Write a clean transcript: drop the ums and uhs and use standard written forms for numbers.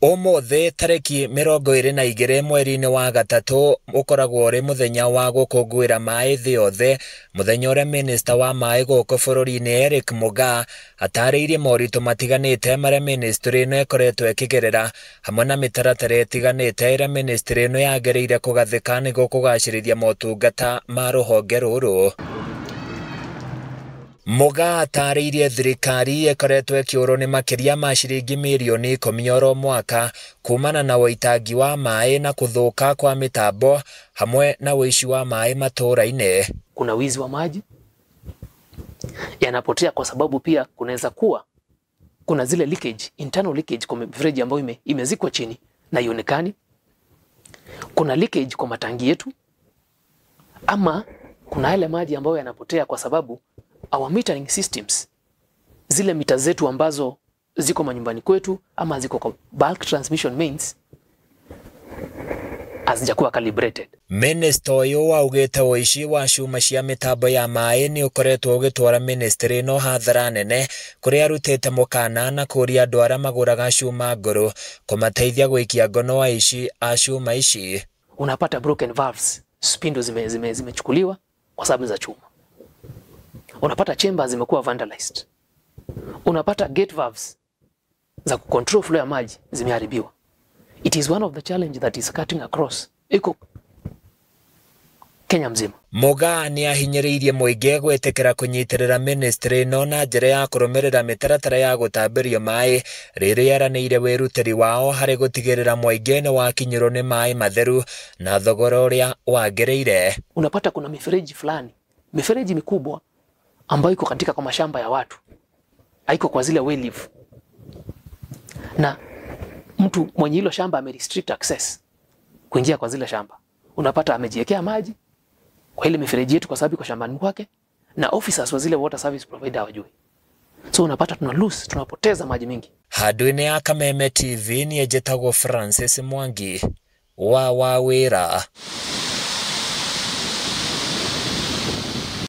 Ũmũthĩ tarĩki 22 mweri-inĩ wa gatatũ ũkoragwo ũrĩ mũthenya wa gũkũngũĩra maĩ thĩ yothe, mũthenya ũrĩa minista wa maĩ gũkũ bũrũri-inĩ Eric Mugaa atarĩirie moritũ matiganĩte marĩa ministry ĩno ĩkoretwo ĩkĩgerera hamwe na mĩtaratara ĩtiganĩte ĩrĩa ministry ĩno yagereire kũgathĩka nĩguo kũgacĩrithia motungata ma rũhonge rũrũ. Mugaa atarĩirie thirikari ĩkoretwo ĩkĩũrwo nĩ makĩria ma ciringi mirioni 10 oro mwaka kumana na wĩitangi wa maĩ na kũthũka kwa mitambo hamwe na ũici wa maĩ matũra-inĩ. Kuna wizi wa maji yanapotea kwa sababu pia kunaweza kuwa kuna zile leakage, internal leakage kwa mifereji ambayo imezikwa chini na ionekani. Kuna leakage kwa matangi yetu, ama kuna yale maji ambayo yanapotea kwa sababu our metering systems, zile mita zetu ambazo ziko manyumbani kwetu ama ziko kwa bulk transmission mains, hazijakuwa calibrated. Minister ũyũ augĩte ũici wa cuma cia mĩtambo ya maĩ nĩ ũkoretwo ũgĩtwara ministry ĩno hathara nene, kũrĩa arutĩte mũkana na kũria andũ arĩa magũraga cuma ngũrũ kũmateithia gũikia ngono aici a cuma ici. Unapata broken valves, spindo zimechukuliwa kwa sababu za chuma. Unapata chambers zimekuwa vandalized. Unapata gate valves za kucontrol flow ya maji zimeharibiwa. It is one of the challenge that is cutting across Kenya mzima. Mugaa nĩ ahinyĩrĩirie mũingĩ gwĩtĩkĩra kũnyitĩrĩra ministry ĩno na njĩra ya kũrũmĩrĩra mĩtaratara ya gũtambĩrio maĩ rĩrĩa eranĩire wĩrutĩri wao harĩ gũtigĩrĩra mũingĩ nĩ wakinyĩrwo nĩ maĩ matheru na thogora ũrĩa wagĩrĩire. Unapata kuna mifereji fulani, mifereji mikubwa ambayo iko katika kwa mashamba ya watu, haiko kwa zile well live, na mtu mwenye hilo shamba amerestrict access kuingia kwa zile shamba. Unapata amejiwekea maji kwa ile mifereji yetu kwa sababu iko shambani kwake, na officers wa zile water service provider hawajui. So unapata tunapoteza maji mingi. Handũ-inĩ ya Kameme TV niĩ njĩtagwo Francis Mwangi wa Wawĩra.